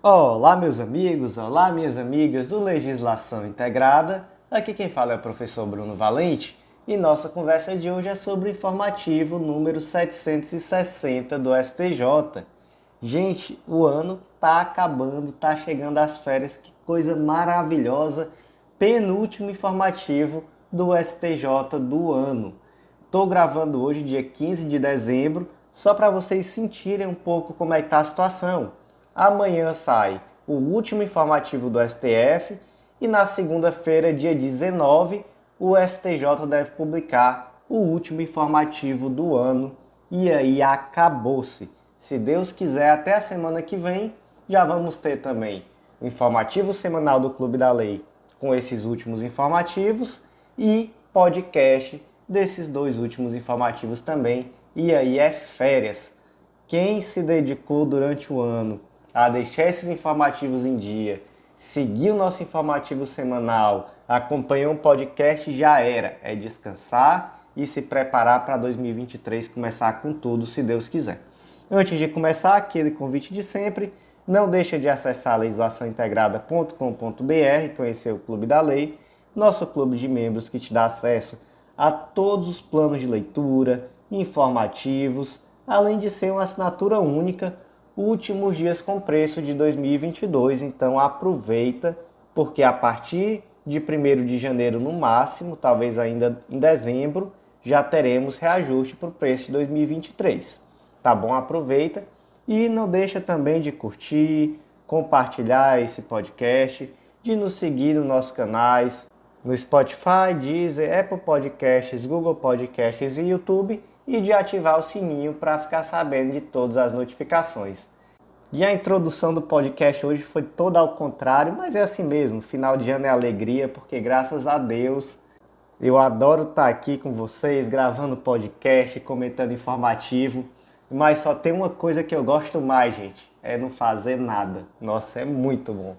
Olá, meus amigos, olá, minhas amigas do Legislação Integrada. Aqui quem fala é o professor Bruno Valente e nossa conversa de hoje é sobre o informativo número 760 do STJ. Gente, o ano tá acabando, tá chegando às férias, que coisa maravilhosa! Penúltimo informativo do STJ do ano. Estou gravando hoje, dia 15 de dezembro, só para vocês sentirem um pouco como é que está a situação. Amanhã sai o último informativo do STF e na segunda-feira, dia 19, o STJ deve publicar o último informativo do ano. E aí acabou-se. Se Deus quiser, até a semana que vem já vamos ter também o informativo semanal do Clube da Lei com esses últimos informativos e podcast desses dois últimos informativos também. E aí é férias. Quem se dedicou durante o ano a deixar esses informativos em dia, seguir o nosso informativo semanal, acompanhou um podcast, já era. É descansar e se preparar para 2023 começar com tudo, se Deus quiser. Antes de começar, aquele convite de sempre, não deixa de acessar legislaçãointegrada.com.br, conhecer o Clube da Lei, nosso clube de membros que te dá acesso a todos os planos de leitura, informativos, além de ser uma assinatura única, últimos dias com preço de 2022, então aproveita, porque a partir de 1º de janeiro no máximo, talvez ainda em dezembro, já teremos reajuste para o preço de 2023. Tá bom? Aproveita e não deixa também de curtir, compartilhar esse podcast, de nos seguir nos nossos canais, no Spotify, Deezer, Apple Podcasts, Google Podcasts e YouTube, e de ativar o sininho para ficar sabendo de todas as notificações. E a introdução do podcast hoje foi toda ao contrário, mas é assim mesmo, final de ano é alegria, porque graças a Deus eu adoro estar aqui com vocês, gravando podcast, comentando informativo, mas só tem uma coisa que eu gosto mais, gente, é não fazer nada. Nossa, é muito bom.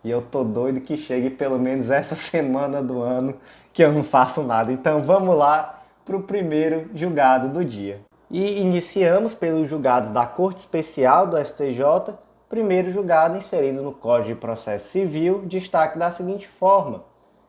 E eu tô doido que chegue pelo menos essa semana do ano que eu não faço nada. Então vamos lá para o primeiro julgado do dia. E iniciamos pelos julgados da Corte Especial do STJ, primeiro julgado inserido no Código de Processo Civil, destaque da seguinte forma: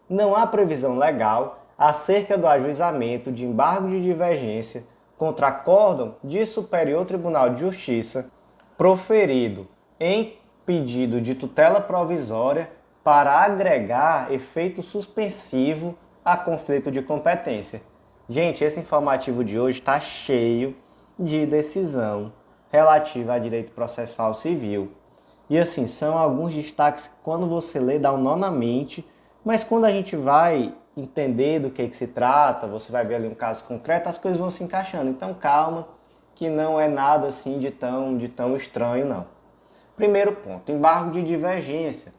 não há previsão legal acerca do ajuizamento de embargo de divergência contra acórdão de Superior Tribunal de Justiça proferido em pedido de tutela provisória para agregar efeito suspensivo a conflito de competência. Gente, esse informativo de hoje está cheio de decisão relativa a direito processual civil. E assim, são alguns destaques que quando você lê dá um nó na mente, mas quando a gente vai entender do que se trata, você vai ver ali um caso concreto, as coisas vão se encaixando. Então calma, que não é nada assim de tão estranho não. Primeiro ponto, embargo de divergência.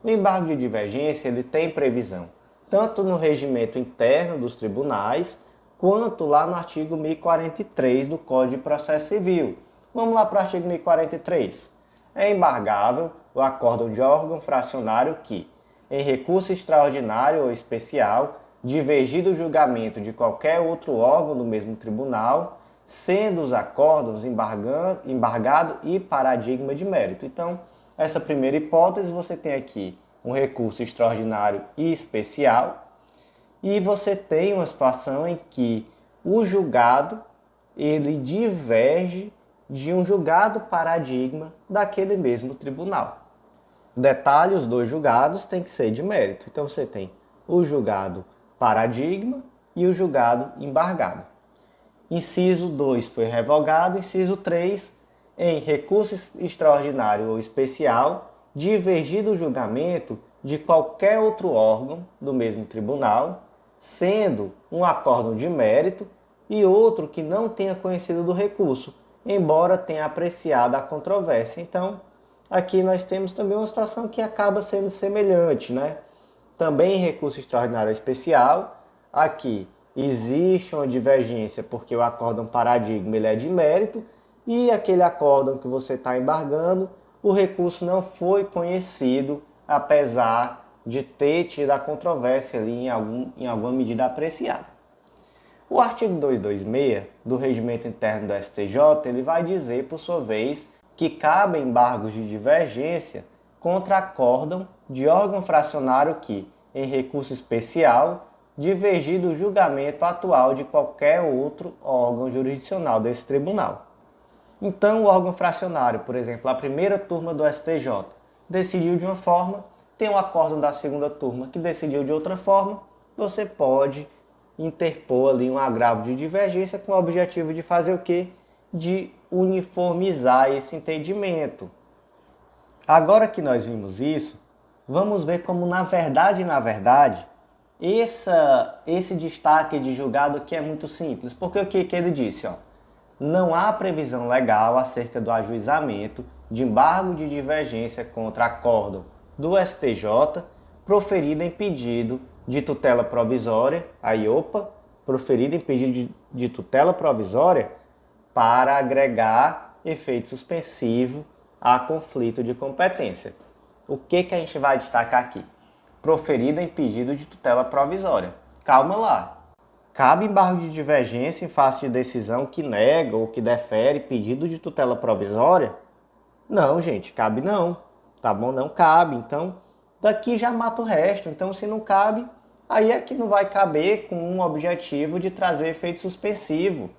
O embargo de divergência ele tem previsão tanto no regimento interno dos tribunais, quanto lá no artigo 1043 do Código de Processo Civil. Vamos lá para o artigo 1043. É embargável o acórdão de órgão fracionário que, em recurso extraordinário ou especial, divergir do julgamento de qualquer outro órgão do mesmo tribunal, sendo os acórdãos embargado e paradigma de mérito. Então, essa primeira hipótese, você tem aqui um recurso extraordinário e especial, e você tem uma situação em que o julgado ele diverge de um julgado paradigma daquele mesmo tribunal. Detalhe, os dois julgados têm que ser de mérito. Então você tem o julgado paradigma e o julgado embargado. Inciso 2 foi revogado, inciso 3, em recurso extraordinário ou especial, divergir do julgamento de qualquer outro órgão do mesmo tribunal, sendo um acórdão de mérito e outro que não tenha conhecido do recurso, embora tenha apreciado a controvérsia. Então, aqui nós temos também uma situação que acaba sendo semelhante, né? Também em recurso extraordinário especial, aqui existe uma divergência porque o acórdão paradigma ele é de mérito e aquele acórdão que você está embargando, o recurso não foi conhecido, apesar de ter tido a controvérsia ali em alguma medida apreciada. O artigo 226 do Regimento Interno do STJ ele vai dizer, por sua vez, que cabem embargos de divergência contra acórdão de órgão fracionário que, em recurso especial, divergir do julgamento atual de qualquer outro órgão jurisdicional desse tribunal. Então, o órgão fracionário, por exemplo, a primeira turma do STJ, decidiu de uma forma, tem um acórdão da segunda turma que decidiu de outra forma, você pode interpor ali um agravo de divergência com o objetivo de fazer o quê? De uniformizar esse entendimento. Agora que nós vimos isso, vamos ver como na verdade, esse destaque de julgado aqui é muito simples. Porque o que ele disse? Não há previsão legal acerca do ajuizamento de embargo de divergência contra acórdão do STJ proferido em pedido de tutela provisória, proferido em pedido de tutela provisória para agregar efeito suspensivo a conflito de competência. O que a gente vai destacar aqui? Proferida em pedido de tutela provisória. Calma lá. Cabe embargo de divergência em face de decisão que nega ou que defere pedido de tutela provisória? Não, gente, cabe não. Tá bom? Não cabe. Então, daqui já mata o resto. Então, se não cabe, aí é que não vai caber com um objetivo de trazer efeito suspensivo.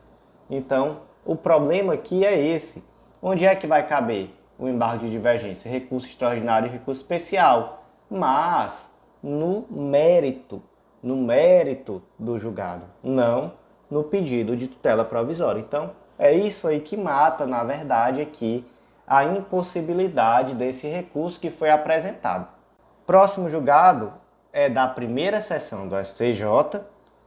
Então, o problema aqui é esse. Onde é que vai caber o embargo de divergência? Recurso extraordinário e recurso especial. Mas no mérito do julgado, não no pedido de tutela provisória. Então, é isso aí que mata, na verdade, aqui a impossibilidade desse recurso que foi apresentado. Próximo julgado é da primeira sessão do STJ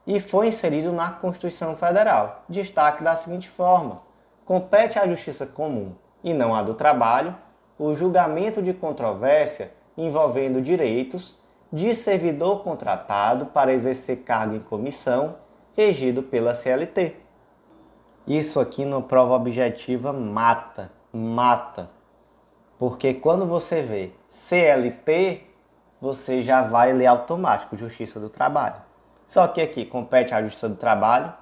e foi inserido na Constituição Federal. Destaque da seguinte forma: compete à Justiça Comum e não à do Trabalho o julgamento de controvérsia envolvendo direitos de servidor contratado para exercer cargo em comissão regido pela CLT. Isso aqui na prova objetiva mata. Porque quando você vê CLT, você já vai ler automático Justiça do Trabalho. Só que aqui compete à Justiça do Trabalho?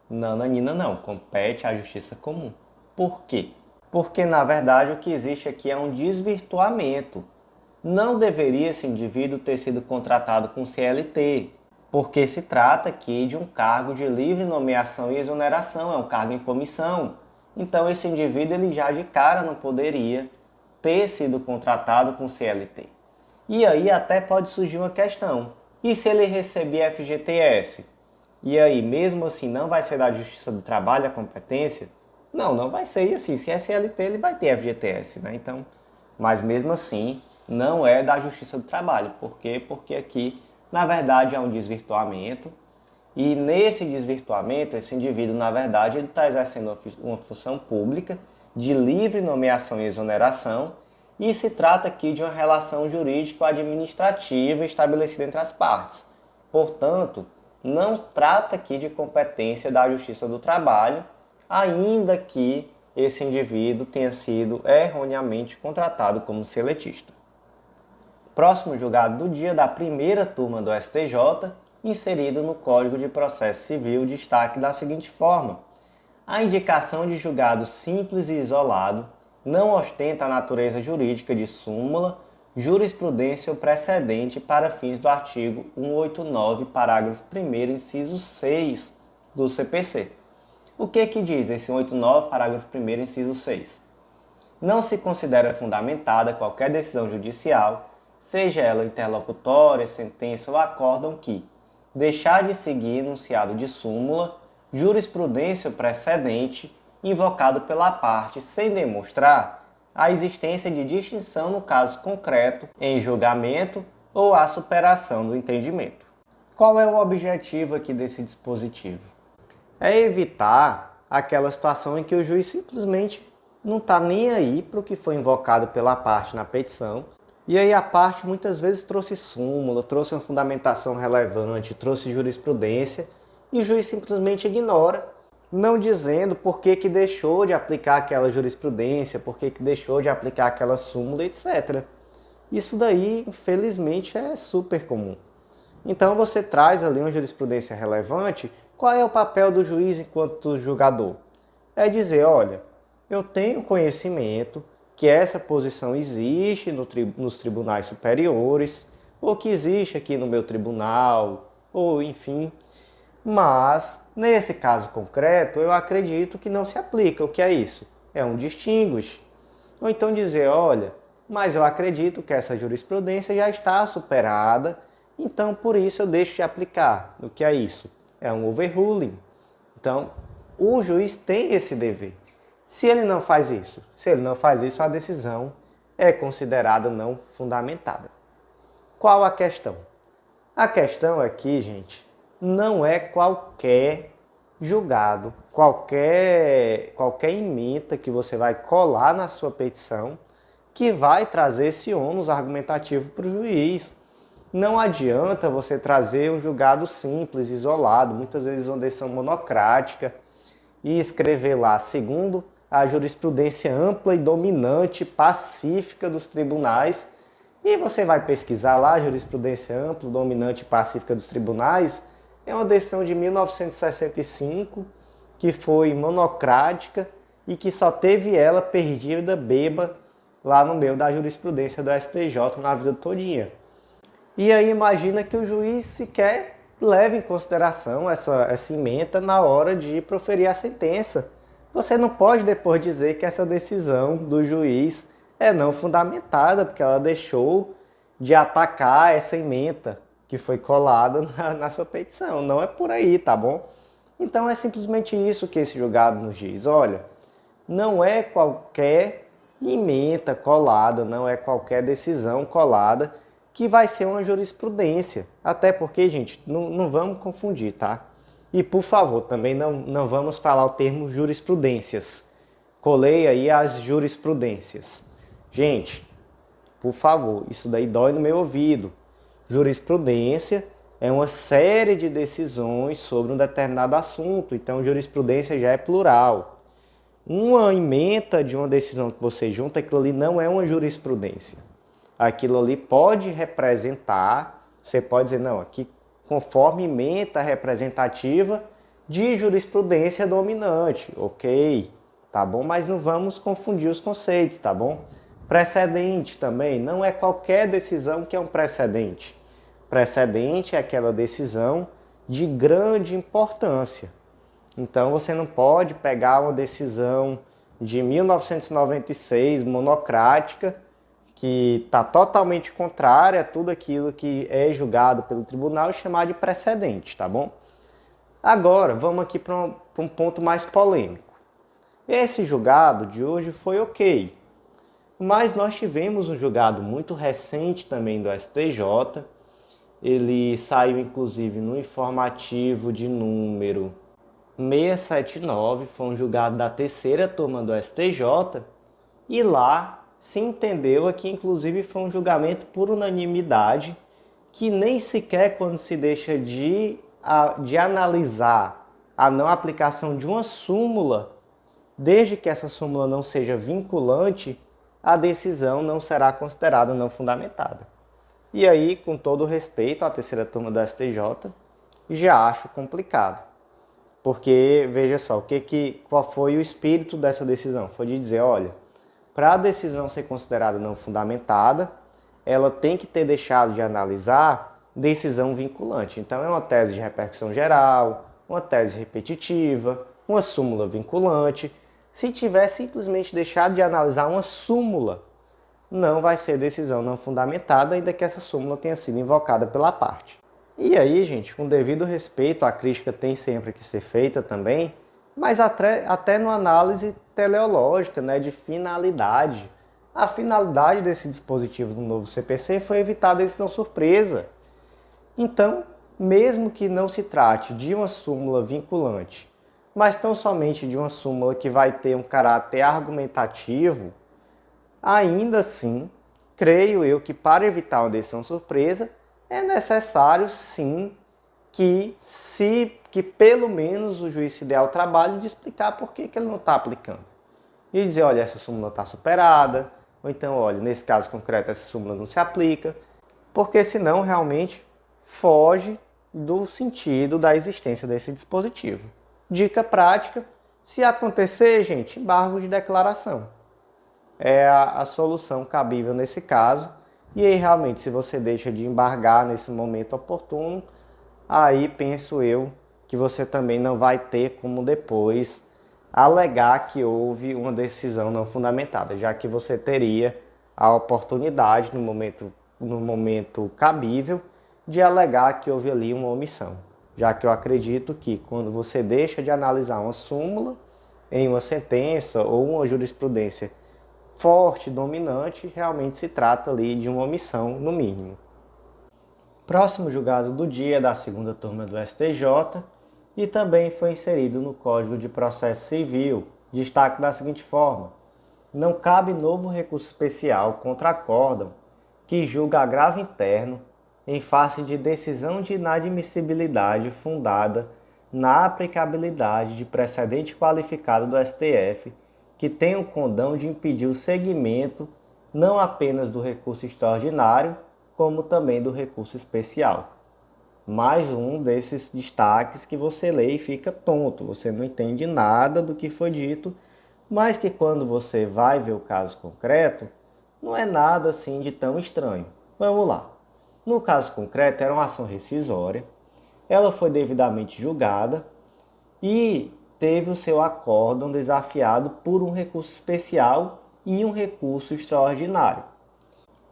Nananina não, compete à Justiça Comum. Por quê? Porque na verdade o que existe aqui é um desvirtuamento. Não deveria esse indivíduo ter sido contratado com CLT, porque se trata aqui de um cargo de livre nomeação e exoneração, é um cargo em comissão. Então esse indivíduo ele já de cara não poderia ter sido contratado com CLT. E aí até pode surgir uma questão: e se ele receber FGTS? E aí, mesmo assim, não vai ser da Justiça do Trabalho a competência? Não vai ser. E assim, se é CLT, ele vai ter FGTS, né? Então, mas mesmo assim, não é da Justiça do Trabalho. Por quê? Porque aqui, na verdade, é um desvirtuamento. E nesse desvirtuamento, esse indivíduo, na verdade, ele está exercendo uma função pública de livre nomeação e exoneração. E se trata aqui de uma relação jurídico-administrativa estabelecida entre as partes. Portanto, não trata aqui de competência da Justiça do Trabalho, ainda que esse indivíduo tenha sido erroneamente contratado como seletista. Próximo julgado do dia da primeira turma do STJ, inserido no Código de Processo Civil, destaque da seguinte forma: a indicação de julgado simples e isolado não ostenta a natureza jurídica de súmula, jurisprudência ou precedente para fins do artigo 189, parágrafo 1º, inciso 6 do CPC. O que diz esse 189, parágrafo 1º, inciso 6? Não se considera fundamentada qualquer decisão judicial, seja ela interlocutória, sentença ou acórdão que deixar de seguir enunciado de súmula, jurisprudência ou precedente invocado pela parte sem demonstrar a existência de distinção no caso concreto em julgamento ou a superação do entendimento. Qual é o objetivo aqui desse dispositivo? É evitar aquela situação em que o juiz simplesmente não está nem aí para o que foi invocado pela parte na petição. E aí a parte muitas vezes trouxe súmula, trouxe uma fundamentação relevante, trouxe jurisprudência, e o juiz simplesmente ignora, não dizendo por que deixou de aplicar aquela jurisprudência, por que deixou de aplicar aquela súmula, etc. Isso daí, infelizmente, é super comum. Então você traz ali uma jurisprudência relevante. Qual é o papel do juiz enquanto julgador? É dizer, olha, eu tenho conhecimento que essa posição existe nos tribunais superiores, ou que existe aqui no meu tribunal, ou enfim. Mas, nesse caso concreto, eu acredito que não se aplica. O que é isso? É um distinguish. Ou então dizer, olha, mas eu acredito que essa jurisprudência já está superada, então por isso eu deixo de aplicar. O que é isso? É um overruling. Então, o juiz tem esse dever. Se ele não faz isso, a decisão é considerada não fundamentada. Qual a questão? A questão aqui, gente, não é qualquer julgado, qualquer ementa que você vai colar na sua petição que vai trazer esse ônus argumentativo para o juiz. Não adianta você trazer um julgado simples, isolado, muitas vezes uma decisão monocrática, e escrever lá, segundo a jurisprudência ampla e dominante, pacífica dos tribunais, e você vai pesquisar lá, a jurisprudência ampla, dominante e pacífica dos tribunais, é uma decisão de 1965, que foi monocrática e que só teve ela perdida, beba, lá no meio da jurisprudência do STJ na vida todinha. E aí imagina que o juiz sequer leve em consideração essa ementa na hora de proferir a sentença. Você não pode depois dizer que essa decisão do juiz é não fundamentada, porque ela deixou de atacar essa ementa que foi colada na sua petição. Não é por aí, tá bom? Então é simplesmente isso que esse julgado nos diz. Olha, não é qualquer ementa colada, não é qualquer decisão colada que vai ser uma jurisprudência. Até porque, gente, não vamos confundir, tá? E, por favor, também não vamos falar o termo jurisprudências. Colei aí as jurisprudências. Gente, por favor, isso daí dói no meu ouvido. Jurisprudência é uma série de decisões sobre um determinado assunto. Então, jurisprudência já é plural. Uma ementa de uma decisão que você junta, aquilo ali não é uma jurisprudência. Aquilo ali pode representar, você pode dizer, não, aqui conforme ementa representativa de jurisprudência dominante, ok, tá bom? Mas não vamos confundir os conceitos, tá bom? Precedente também, não é qualquer decisão que é um precedente. Precedente é aquela decisão de grande importância. Então você não pode pegar uma decisão de 1996, monocrática, que está totalmente contrária a tudo aquilo que é julgado pelo tribunal e chamar de precedente, tá bom? Agora, vamos aqui para um ponto mais polêmico. Esse julgado de hoje foi ok, mas nós tivemos um julgado muito recente também do STJ, ele saiu inclusive no informativo de número 679, foi um julgado da terceira turma do STJ, e lá se entendeu que inclusive foi um julgamento por unanimidade, que nem sequer quando se deixa de analisar a não aplicação de uma súmula, desde que essa súmula não seja vinculante, a decisão não será considerada não fundamentada. E aí, com todo respeito à terceira turma do STJ, já acho complicado. Porque, veja só, qual foi o espírito dessa decisão? Foi de dizer, olha, para a decisão ser considerada não fundamentada, ela tem que ter deixado de analisar decisão vinculante. Então, é uma tese de repercussão geral, uma tese repetitiva, uma súmula vinculante. Se tiver simplesmente deixado de analisar uma súmula, não vai ser decisão não fundamentada, ainda que essa súmula tenha sido invocada pela parte. E aí, gente, com devido respeito, a crítica tem sempre que ser feita também, mas até numa análise teleológica, né, de finalidade. A finalidade desse dispositivo do novo CPC foi evitar a decisão surpresa. Então, mesmo que não se trate de uma súmula vinculante, mas tão somente de uma súmula que vai ter um caráter argumentativo, ainda assim, creio eu que para evitar uma decisão surpresa, é necessário sim que pelo menos o juiz se dê ao trabalho de explicar por que ele não está aplicando. E dizer, olha, essa súmula está superada, ou então, olha, nesse caso concreto essa súmula não se aplica, porque senão realmente foge do sentido da existência desse dispositivo. Dica prática, Se acontecer, gente, embargo de declaração é a solução cabível nesse caso. E aí, realmente, se você deixa de embargar nesse momento oportuno, aí penso eu que você também não vai ter como depois alegar que houve uma decisão não fundamentada, já que você teria a oportunidade no momento cabível de alegar que houve ali uma omissão. Já que eu acredito que quando você deixa de analisar uma súmula em uma sentença ou uma jurisprudência forte, dominante, realmente se trata ali de uma omissão no mínimo. Próximo julgado do dia da segunda turma do STJ e também foi inserido no Código de Processo Civil. Destaque da seguinte forma: não cabe novo recurso especial contra acórdão que julga agravo interno em face de decisão de inadmissibilidade fundada na aplicabilidade de precedente qualificado do STF que tem o condão de impedir o seguimento não apenas do recurso extraordinário, como também do recurso especial. Mais um desses destaques que você lê e fica tonto, você não entende nada do que foi dito, mas que quando você vai ver o caso concreto, não é nada assim de tão estranho. Vamos lá. No caso concreto, era uma ação rescisória, ela foi devidamente julgada e teve o seu acórdão desafiado por um recurso especial e um recurso extraordinário.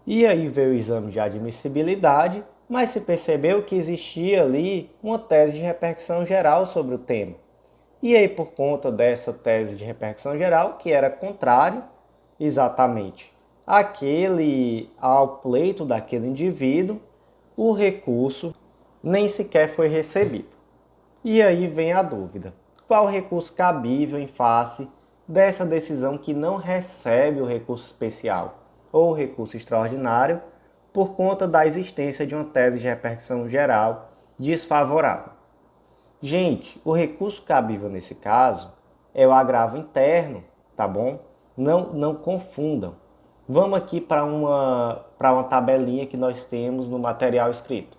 E aí veio o exame de admissibilidade, mas se percebeu que existia ali uma tese de repercussão geral sobre o tema. E aí, por conta dessa tese de repercussão geral, que era contrário exatamente ao pleito daquele indivíduo, o recurso nem sequer foi recebido. E aí vem a dúvida: qual recurso cabível em face dessa decisão que não recebe o recurso especial ou recurso extraordinário por conta da existência de uma tese de repercussão geral desfavorável? Gente, o recurso cabível nesse caso é o agravo interno, tá bom? Não confundam. Vamos aqui para uma tabelinha que nós temos no material escrito.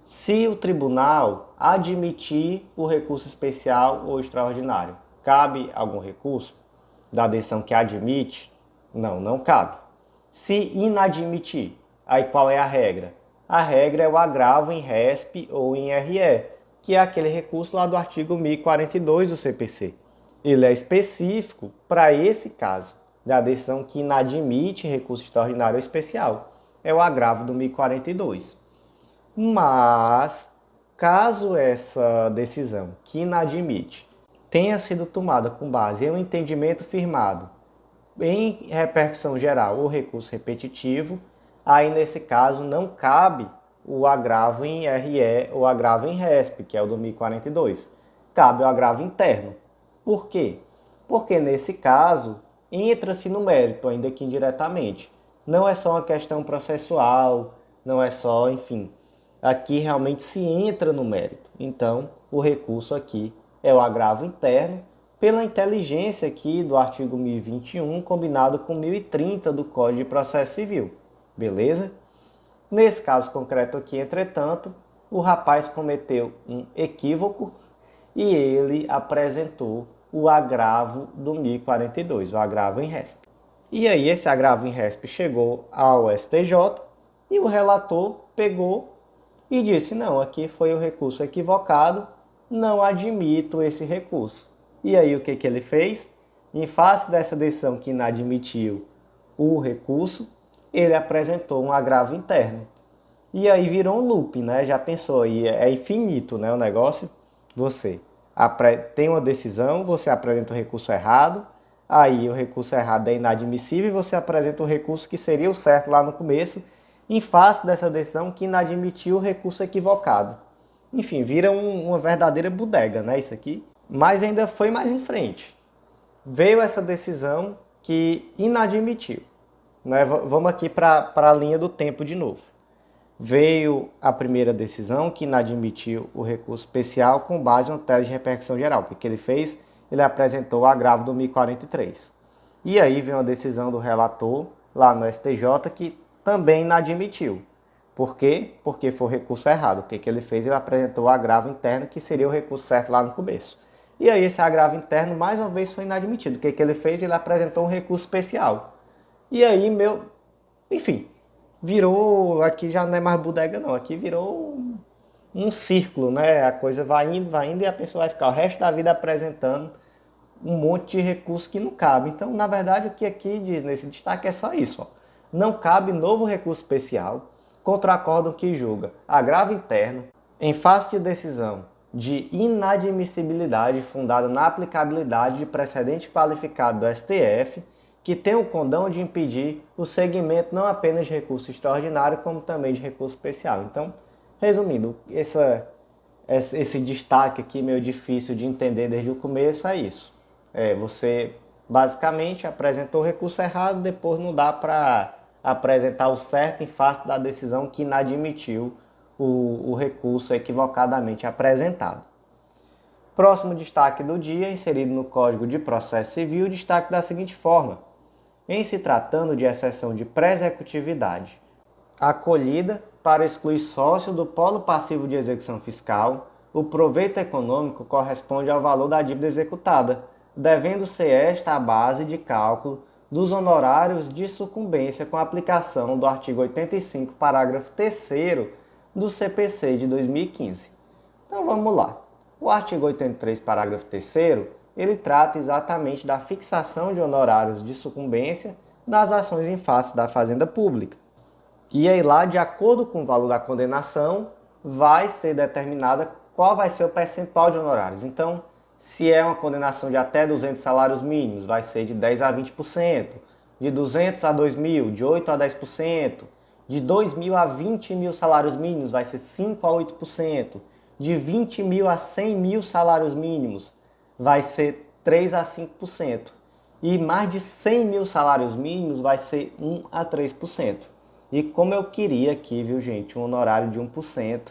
Se o tribunal admitir o recurso especial ou extraordinário, cabe algum recurso da decisão que admite? Não, não cabe. Se inadmitir, aí qual é a regra? A regra é o agravo em RESP ou em RE, que é aquele recurso lá do artigo 1042 do CPC. Ele é específico para esse caso, da decisão que inadmite recurso extraordinário ou especial. É o agravo do 1042. Mas, caso essa decisão que inadmite tenha sido tomada com base em um entendimento firmado em repercussão geral ou recurso repetitivo, aí nesse caso não cabe o agravo em RE ou agravo em RESP, que é o do 1042. Cabe o agravo interno. Por quê? Porque nesse caso entra-se no mérito, ainda que indiretamente. Não é só uma questão processual, não é só, enfim, aqui realmente se entra no mérito. Então, o recurso aqui é o agravo interno, pela inteligência aqui do artigo 1021, combinado com 1030 do Código de Processo Civil. Beleza? Nesse caso concreto aqui, entretanto, o rapaz cometeu um equívoco e ele apresentou o agravo do 1042, o agravo em RESP. E aí esse agravo em RESP chegou ao STJ e o relator pegou e disse: não, aqui foi o recurso equivocado, não admito esse recurso. E aí o que ele fez? Em face dessa decisão que inadmitiu o recurso, ele apresentou um agravo interno. E aí virou um loop, né? Já pensou aí, é infinito, né, o negócio? Você tem uma decisão, você apresenta o recurso errado, aí o recurso errado é inadmissível e você apresenta o recurso que seria o certo lá no começo, em face dessa decisão que inadmitiu o recurso equivocado. Enfim, vira uma verdadeira bodega, né, isso aqui? Mas ainda foi mais em frente. Veio essa decisão que inadmitiu. Né? Vamos aqui para a linha do tempo de novo. Veio a primeira decisão que inadmitiu o recurso especial com base em uma tese de repercussão geral. O que ele fez? Ele apresentou o agravo do 1043. E aí veio uma decisão do relator lá no STJ que também inadmitiu. Por quê? Porque foi o recurso errado. O que ele fez? Ele apresentou o agravo interno, que seria o recurso certo lá no começo. E aí esse agravo interno mais uma vez foi inadmitido. O que, que ele fez? Ele apresentou um recurso especial. E aí, enfim, virou, aqui já não é mais bodega não, aqui virou um círculo, né? A coisa vai indo e a pessoa vai ficar o resto da vida apresentando um monte de recurso que não cabe. Então, na verdade, o que aqui diz nesse destaque é só isso. Ó. Não cabe novo recurso especial contra o acórdão que julga agravo interno em face de decisão de inadmissibilidade fundada na aplicabilidade de precedente qualificado do STF, que tem o condão de impedir o segmento não apenas de recurso extraordinário, como também de recurso especial. Então, resumindo, esse destaque aqui meio difícil de entender desde o começo é isso. Você basicamente apresentou o recurso errado, depois não dá para apresentar o certo em face da decisão que inadmitiu o recurso equivocadamente apresentado. Próximo destaque do dia, inserido no Código de Processo Civil, destaque da seguinte forma: em se tratando de exceção de pré-executividade acolhida para excluir sócio do polo passivo de execução fiscal, o proveito econômico corresponde ao valor da dívida executada, devendo ser esta a base de cálculo dos honorários de sucumbência com aplicação do artigo 85, parágrafo 3º do CPC de 2015. Então vamos lá. O artigo 83, parágrafo 3º, ele trata exatamente da fixação de honorários de sucumbência nas ações em face da Fazenda Pública. E aí lá, de acordo com o valor da condenação, vai ser determinada qual vai ser o percentual de honorários. Então, se é uma condenação de até 200 salários mínimos, vai ser de 10% a 20%, de 200 a 2.000, de 8% a 10%, de 2.000 a 20.000 salários mínimos, vai ser 5% a 8%, de 20.000 a 100.000 salários mínimos, vai ser 3% a 5%, e mais de 100.000 salários mínimos, vai ser 1% a 3%. E como eu queria aqui, viu gente, um honorário de 1%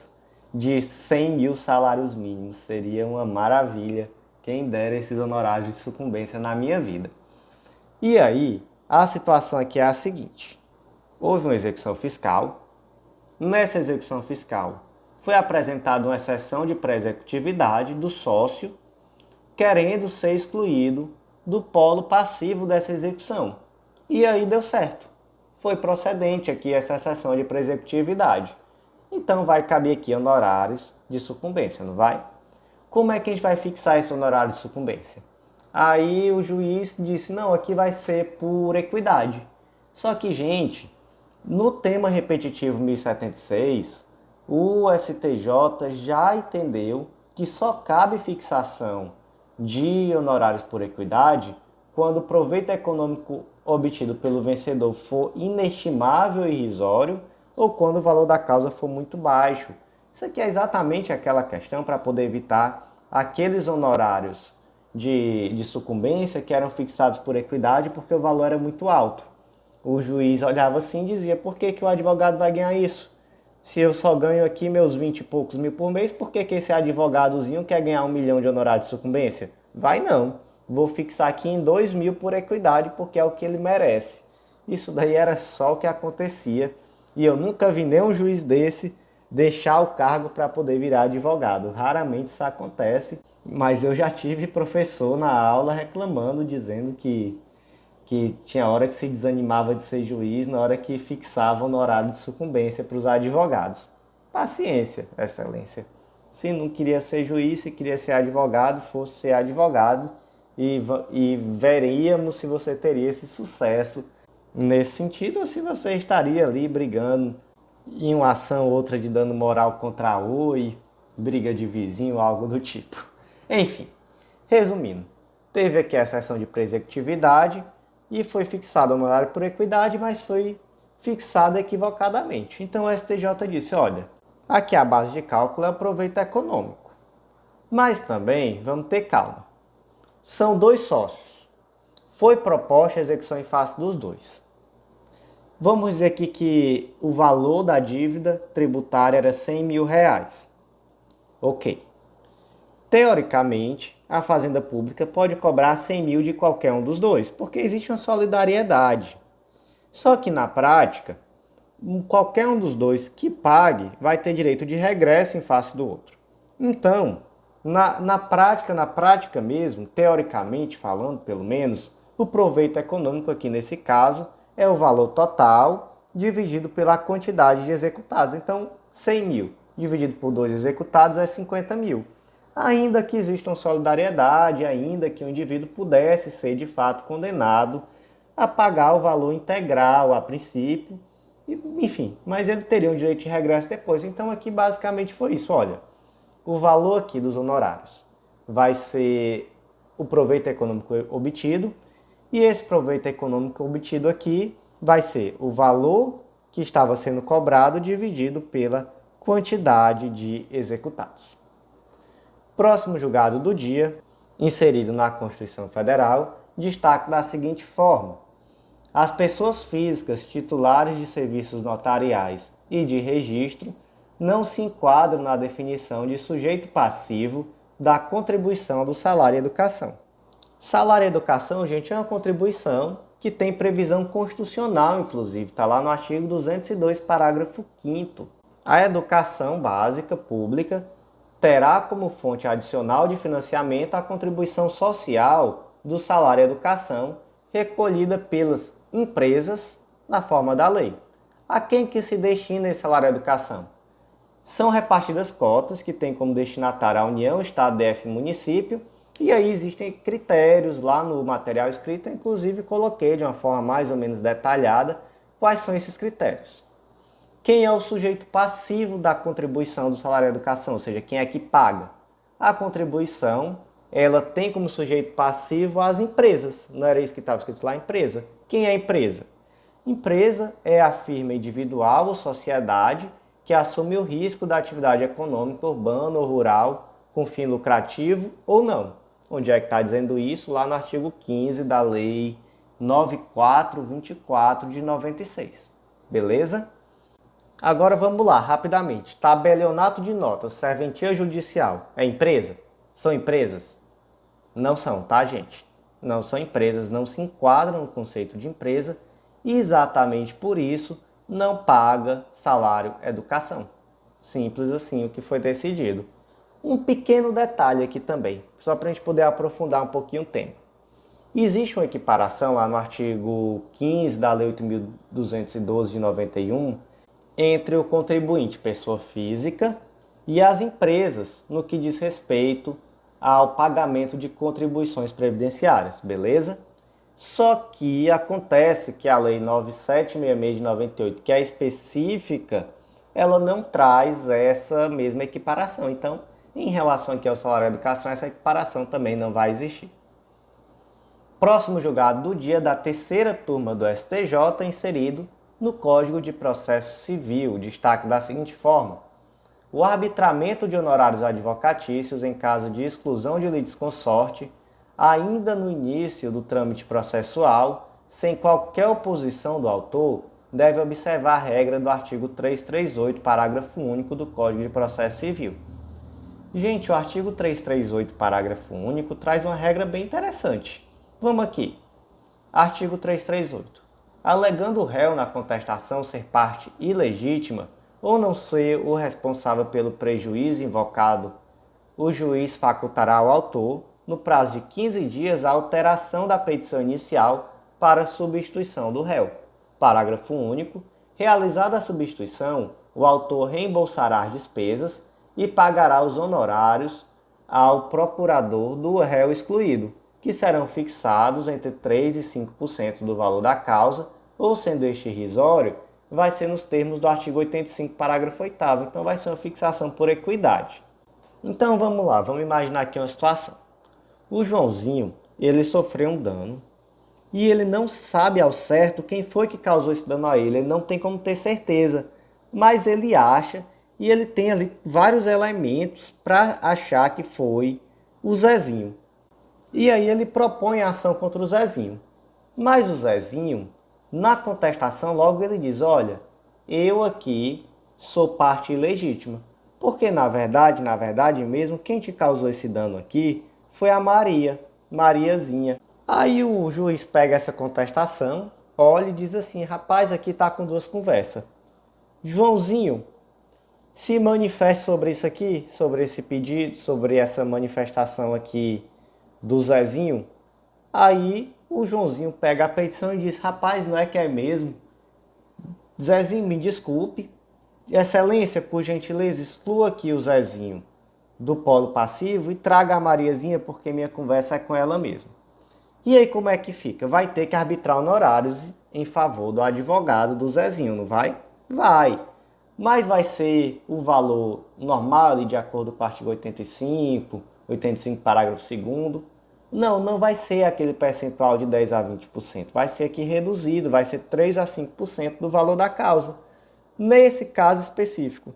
de 100.000 salários mínimos. Seria uma maravilha, quem dera esses honorários de sucumbência na minha vida. E aí, a situação aqui é a seguinte. Houve uma execução fiscal. Nessa execução fiscal, foi apresentada uma exceção de pré-executividade do sócio, querendo ser excluído do polo passivo dessa execução. E aí deu certo. Foi procedente aqui essa exceção de pré-executividade. Então vai caber aqui honorários de sucumbência, não vai? Como é que a gente vai fixar esse honorário de sucumbência? Aí o juiz disse, não, aqui vai ser por equidade. Só que, gente, no tema repetitivo 1076, o STJ já entendeu que só cabe fixação de honorários por equidade quando o proveito econômico obtido pelo vencedor for inestimável e irrisório ou quando o valor da causa for muito baixo. Isso aqui é exatamente aquela questão para poder evitar aqueles honorários de sucumbência que eram fixados por equidade porque o valor era muito alto. O juiz olhava assim e dizia, por que o advogado vai ganhar isso? Se eu só ganho aqui meus 20 e poucos mil por mês, por que esse advogadozinho quer ganhar 1 milhão de honorário de sucumbência? Vai não. Vou fixar aqui em 2.000 por equidade, porque é o que ele merece. Isso daí era só o que acontecia. E eu nunca vi nenhum juiz desse deixar o cargo para poder virar advogado. Raramente isso acontece, mas eu já tive professor na aula reclamando, dizendo que tinha hora que se desanimava de ser juiz na hora que fixava o honorário de sucumbência para os advogados. Paciência, excelência. Se não queria ser juiz, se queria ser advogado, fosse ser advogado e veríamos se você teria esse sucesso nesse sentido ou se você estaria ali brigando em uma ação ou outra de dano moral contra a OI, briga de vizinho, algo do tipo. Enfim, resumindo, teve aqui a exceção de pré-executividade e foi fixado o honorário por equidade, mas foi fixado equivocadamente. Então o STJ disse, olha, aqui a base de cálculo é o proveito econômico. Mas também, vamos ter calma, são dois sócios. Foi proposta a execução em face dos dois. Vamos dizer aqui que o valor da dívida tributária era 100 mil reais. Ok. Teoricamente, a Fazenda Pública pode cobrar 100 mil de qualquer um dos dois, porque existe uma solidariedade. Só que na prática, qualquer um dos dois que pague vai ter direito de regresso em face do outro. Então, Na prática mesmo, teoricamente falando, pelo menos, o proveito econômico aqui nesse caso é o valor total dividido pela quantidade de executados. Então, 100 mil dividido por 2 executados é 50 mil. Ainda que exista uma solidariedade, ainda que o indivíduo pudesse ser de fato condenado a pagar o valor integral a princípio, enfim, mas ele teria um direito de regresso depois. Então aqui basicamente foi isso, olha, o valor aqui dos honorários vai ser o proveito econômico obtido, e esse proveito econômico obtido aqui vai ser o valor que estava sendo cobrado dividido pela quantidade de executados. Próximo julgado do dia, inserido na Constituição Federal, destaca da seguinte forma: as pessoas físicas titulares de serviços notariais e de registro não se enquadram na definição de sujeito passivo da contribuição do salário-educação. Salário-educação, gente, é uma contribuição que tem previsão constitucional, inclusive, está lá no artigo 202, parágrafo 5º. A educação básica pública terá como fonte adicional de financiamento a contribuição social do salário-educação recolhida pelas empresas na forma da lei. A quem que se destina esse salário-educação? São repartidas cotas que têm como destinatário a União, Estado, DF e município, e aí existem critérios lá no material escrito, inclusive coloquei de uma forma mais ou menos detalhada quais são esses critérios. Quem é o sujeito passivo da contribuição do salário-educação, ou seja, quem é que paga? A contribuição, ela tem como sujeito passivo as empresas, não era isso que estava escrito lá, empresa. Quem é a empresa? Empresa é a firma individual ou sociedade que assume o risco da atividade econômica urbana ou rural com fim lucrativo ou não. Onde é que está dizendo isso? Lá no artigo 15 da Lei 9424 de 96. Beleza? Agora vamos lá, rapidamente. Tabelionato de notas, serventia judicial. É empresa? São empresas? Não são, tá, gente? Não são empresas, não se enquadram no conceito de empresa e exatamente por isso não paga salário educação. Simples assim o que foi decidido. Um pequeno detalhe aqui também, só para a gente poder aprofundar um pouquinho o tema. Existe uma equiparação lá no artigo 15 da Lei 8.212 de 91 entre o contribuinte, pessoa física, e as empresas no que diz respeito ao pagamento de contribuições previdenciárias, beleza? Só que acontece que a Lei 9766 de 98, que é específica, ela não traz essa mesma equiparação. Então, em relação aqui ao salário-educação, essa equiparação também não vai existir. Próximo julgado do dia da terceira turma do STJ, inserido no Código de Processo Civil, destaque da seguinte forma: o arbitramento de honorários advocatícios em caso de exclusão de litisconsorte, ainda no início do trâmite processual, sem qualquer oposição do autor, deve observar a regra do artigo 338, parágrafo único do Código de Processo Civil. Gente, o artigo 338, parágrafo único, traz uma regra bem interessante. Vamos aqui. Artigo 338. Alegando o réu na contestação ser parte ilegítima ou não ser o responsável pelo prejuízo invocado, o juiz facultará ao autor, no prazo de 15 dias, a alteração da petição inicial para substituição do réu. Parágrafo único. Realizada a substituição, o autor reembolsará as despesas e pagará os honorários ao procurador do réu excluído, que serão fixados entre 3% e 5% do valor da causa, ou sendo este irrisório, vai ser nos termos do artigo 85, parágrafo 8º. Então vai ser uma fixação por equidade. Então vamos lá, vamos imaginar aqui uma situação. O Joãozinho, ele sofreu um dano e ele não sabe ao certo quem foi que causou esse dano a ele. Ele não tem como ter certeza, mas ele acha e ele tem ali vários elementos para achar que foi o Zezinho. E aí ele propõe a ação contra o Zezinho. Mas o Zezinho, na contestação, logo ele diz: olha, eu aqui sou parte ilegítima. Porque na verdade mesmo, quem te causou esse dano aqui foi a Mariazinha. Aí o juiz pega essa contestação, olha e diz assim: rapaz, aqui tá com duas conversas. Joãozinho, se manifeste sobre isso aqui, sobre esse pedido, sobre essa manifestação aqui do Zezinho. Aí o Joãozinho pega a petição e diz: rapaz, não é que é mesmo? Zezinho, me desculpe. Excelência, por gentileza, exclua aqui o Zezinho do polo passivo e traga a Mariazinha porque minha conversa é com ela mesmo. E aí como é que fica? Vai ter que arbitrar honorários em favor do advogado do Zezinho, não vai? Vai. Mas vai ser o valor normal, de acordo com o artigo 85 parágrafo 2º. Não vai ser aquele percentual de 10 a 20%. Vai ser aqui reduzido, vai ser 3 a 5% do valor da causa. Nesse caso específico.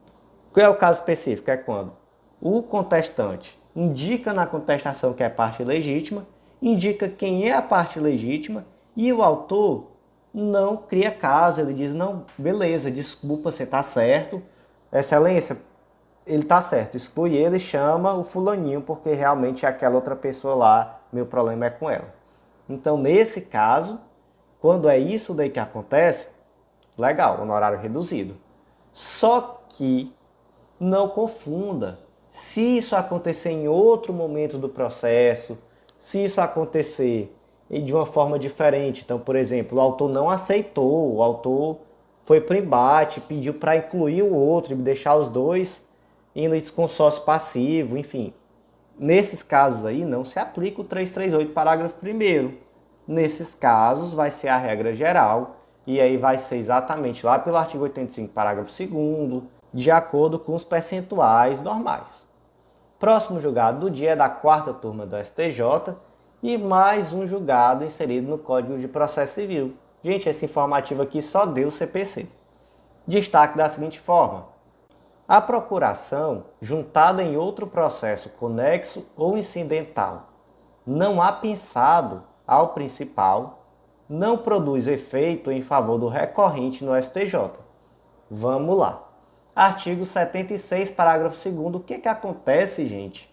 Qual é o caso específico? É quando o contestante indica na contestação que é parte legítima, indica quem é a parte legítima e o autor não cria caso, ele diz: não, beleza, desculpa, você está certo, excelência, ele está certo, exclui ele, chama o fulaninho, porque realmente é aquela outra pessoa lá, meu problema é com ela. Então, nesse caso, quando é isso daí que acontece, legal, honorário reduzido. Só que não confunda. Se isso acontecer em outro momento do processo, se isso acontecer de uma forma diferente, então, por exemplo, o autor não aceitou, o autor foi para o embate, pediu para incluir o outro e deixar os dois em litisconsórcio passivo, enfim. Nesses casos aí não se aplica o 338, parágrafo 1º. Nesses casos vai ser a regra geral e aí vai ser exatamente lá pelo artigo 85, parágrafo 2º, de acordo com os percentuais normais. Próximo julgado do dia é da 4ª turma do STJ e mais um julgado inserido no Código de Processo Civil. Gente, esse informativo aqui só deu CPC. Destaque da seguinte forma: a procuração, juntada em outro processo conexo ou incidental, não apensado ao principal, não produz efeito em favor do recorrente no STJ. Vamos lá. Artigo 76, parágrafo 2º. O que acontece, gente,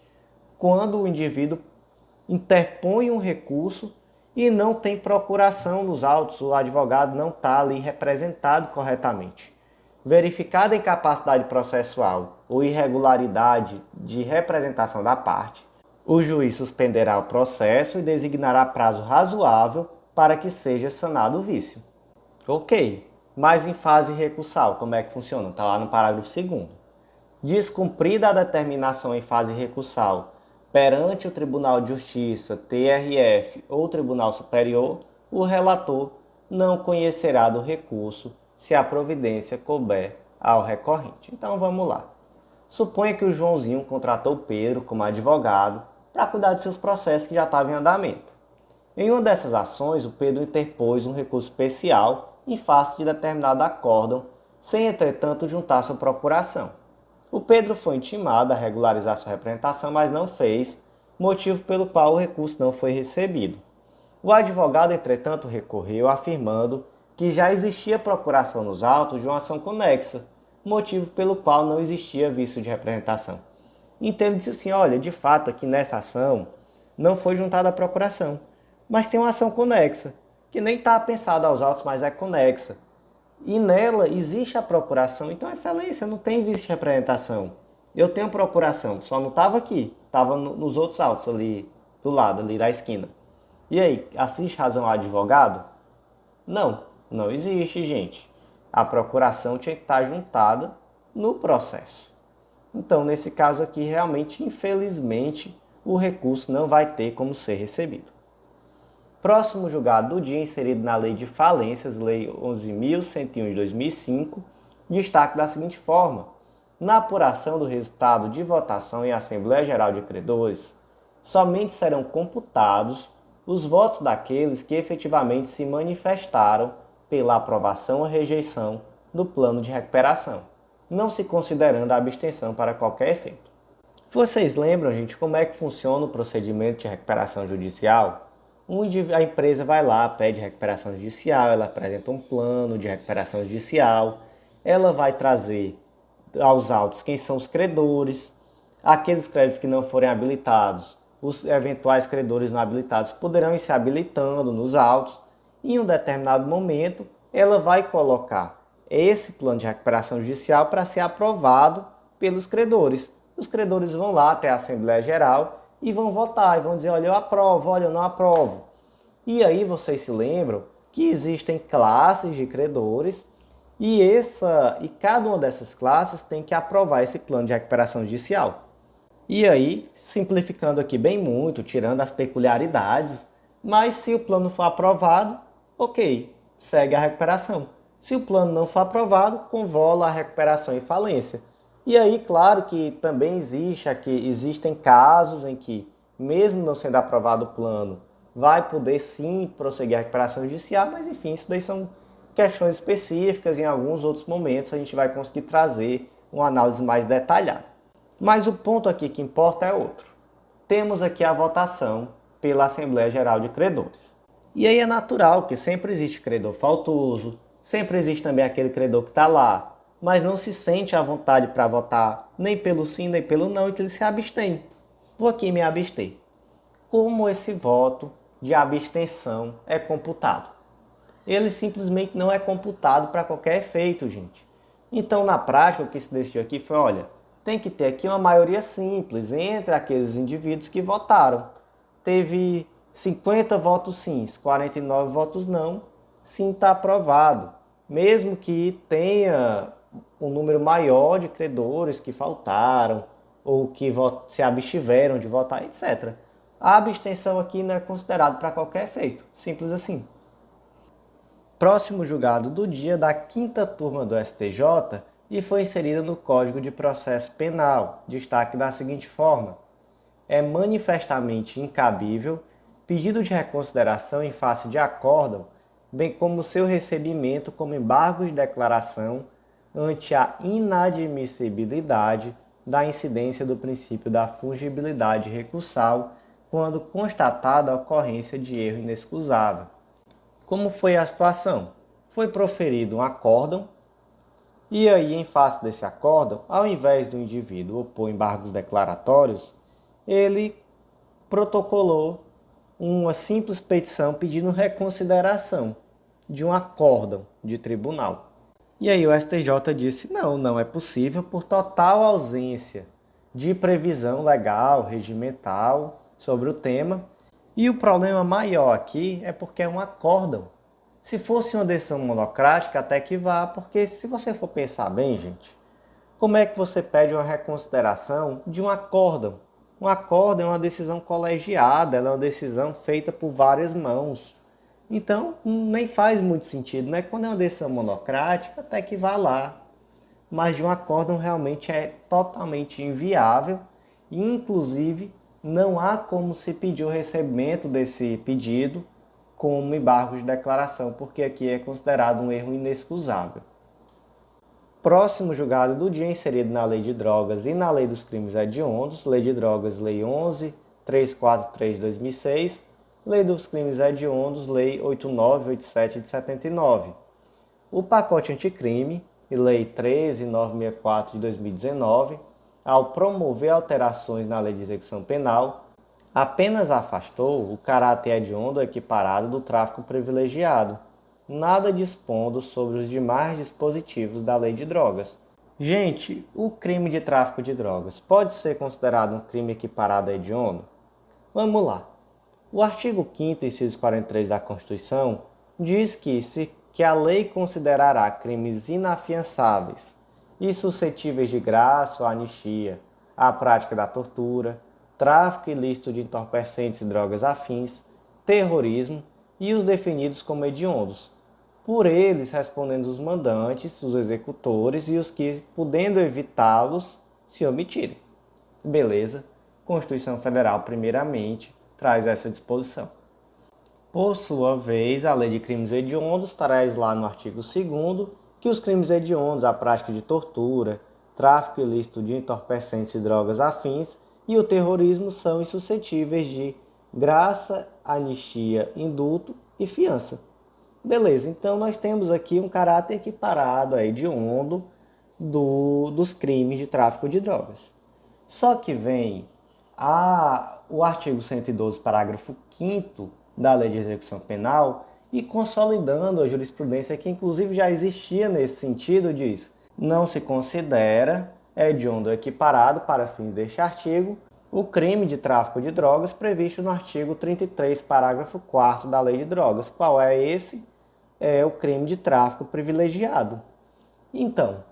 quando o indivíduo interpõe um recurso e não tem procuração nos autos, o advogado não está ali representado corretamente? Verificada a incapacidade processual ou irregularidade de representação da parte, o juiz suspenderá o processo e designará prazo razoável para que seja sanado o vício. Ok. Mas em fase recursal, como é que funciona? Está lá no parágrafo 2º. Descumprida a determinação em fase recursal perante o Tribunal de Justiça, TRF ou Tribunal Superior, o relator não conhecerá do recurso se a providência couber ao recorrente. Então vamos lá. Suponha que o Joãozinho contratou o Pedro como advogado para cuidar de seus processos que já estavam em andamento. Em uma dessas ações, o Pedro interpôs um recurso especial em face de determinado acórdão, sem, entretanto, juntar sua procuração. O Pedro foi intimado a regularizar sua representação, mas não fez, motivo pelo qual o recurso não foi recebido. O advogado, entretanto, recorreu, afirmando que já existia procuração nos autos de uma ação conexa, motivo pelo qual não existia vício de representação. Então ele disse assim: olha, de fato, aqui nessa ação não foi juntada a procuração, mas tem uma ação conexa, que nem está pensada aos autos, mas é conexa. E nela existe a procuração. Então, excelência, não tem vício de representação. Eu tenho procuração, só não estava aqui. Estava nos outros autos ali, do lado, ali da esquina. E aí, assiste razão ao advogado? Não existe, gente. A procuração tinha que estar juntada no processo. Então, nesse caso aqui, realmente, infelizmente, o recurso não vai ter como ser recebido. Próximo julgado do dia, inserido na Lei de Falências, Lei 11.101 de 2005, destaque da seguinte forma: na apuração do resultado de votação em Assembleia Geral de Credores, somente serão computados os votos daqueles que efetivamente se manifestaram pela aprovação ou rejeição do plano de recuperação, não se considerando a abstenção para qualquer efeito. Vocês lembram, gente, como é que funciona o procedimento de recuperação judicial? Onde a empresa vai lá, pede recuperação judicial, ela apresenta um plano de recuperação judicial, ela vai trazer aos autos quem são os credores, aqueles créditos que não forem habilitados, os eventuais credores não habilitados poderão ir se habilitando nos autos, e em um determinado momento ela vai colocar esse plano de recuperação judicial para ser aprovado pelos credores. Os credores vão lá até a Assembleia Geral e vão votar, e vão dizer, olha, eu aprovo, olha, eu não aprovo. E aí vocês se lembram que existem classes de credores e cada uma dessas classes tem que aprovar esse plano de recuperação judicial. E aí, simplificando aqui bem muito, tirando as peculiaridades, mas se o plano for aprovado, ok, segue a recuperação. Se o plano não for aprovado, convola a recuperação e falência. E aí, claro que também existem casos em que, mesmo não sendo aprovado o plano, vai poder sim prosseguir a recuperação judicial, mas enfim, isso daí são questões específicas, em alguns outros momentos a gente vai conseguir trazer uma análise mais detalhada. Mas o ponto aqui que importa é outro. Temos aqui a votação pela Assembleia Geral de Credores. E aí é natural que sempre existe credor faltoso, sempre existe também aquele credor que está lá, mas não se sente à vontade para votar nem pelo sim nem pelo não, e que ele se abstém. Vou aqui me abster. Como esse voto de abstenção é computado? Ele simplesmente não é computado para qualquer efeito, gente. Então, na prática, o que se decidiu aqui foi, olha, tem que ter aqui uma maioria simples entre aqueles indivíduos que votaram. Teve 50 votos sim, 49 votos não, sim está aprovado. Mesmo que tenha um número maior de credores que faltaram ou que se abstiveram de votar, etc. A abstenção aqui não é considerada para qualquer efeito, simples assim. Próximo julgado do dia da 5ª turma do STJ e foi inserida no Código de Processo Penal. Destaque da seguinte forma: é manifestamente incabível pedido de reconsideração em face de acórdão, bem como seu recebimento como embargo de declaração ante a inadmissibilidade da incidência do princípio da fungibilidade recursal quando constatada a ocorrência de erro inexcusável. Como foi a situação? Foi proferido um acórdão e aí, em face desse acórdão, ao invés do indivíduo opor embargos declaratórios, ele protocolou uma simples petição pedindo reconsideração de um acórdão de tribunal. E aí o STJ disse, não é possível por total ausência de previsão legal, regimental sobre o tema. E o problema maior aqui é porque é um acórdão. Se fosse uma decisão monocrática, até que vá, porque se você for pensar bem, gente, como é que você pede uma reconsideração de um acórdão? Um acórdão é uma decisão colegiada, ela é uma decisão feita por várias mãos. Então, nem faz muito sentido, né? Quando é uma decisão monocrática, até que vá lá. Mas de um acórdão realmente é totalmente inviável e, inclusive, não há como se pedir o recebimento desse pedido como embargo de declaração, porque aqui é considerado um erro inexcusável. Próximo julgado do dia inserido na Lei de Drogas e na Lei dos Crimes Hediondos, Lei de Drogas, Lei 11.343 de 2006, Lei dos Crimes Hediondos, Lei 8987 de 79. O pacote anticrime e Lei 13.964 de 2019, ao promover alterações na Lei de Execução Penal, apenas afastou o caráter hediondo equiparado do tráfico privilegiado, nada dispondo sobre os demais dispositivos da Lei de Drogas. Gente, o crime de tráfico de drogas pode ser considerado um crime equiparado a hediondo? Vamos lá. O artigo 5º, inciso 43 da Constituição, diz que a lei considerará crimes inafiançáveis e suscetíveis de graça ou anistia a prática da tortura, tráfico ilícito de entorpecentes e drogas afins, terrorismo e os definidos como hediondos, por eles respondendo os mandantes, os executores e os que, podendo evitá-los, se omitirem. Beleza? Constituição Federal, primeiramente, traz essa disposição. Por sua vez, a Lei de Crimes Hediondos traz lá no artigo 2º que os crimes hediondos, a prática de tortura, tráfico ilícito de entorpecentes e drogas afins e o terrorismo são insuscetíveis de graça, anistia, indulto e fiança. Beleza, então nós temos aqui um caráter equiparado a hediondo dos crimes de tráfico de drogas. Só que vem o artigo 112, parágrafo 5º da Lei de Execução Penal e consolidando a jurisprudência que inclusive já existia nesse sentido, diz: não se considera hediondo ou equiparado para fins deste artigo o crime de tráfico de drogas previsto no artigo 33, parágrafo 4º da Lei de Drogas. Qual é esse? É o crime de tráfico privilegiado. Então,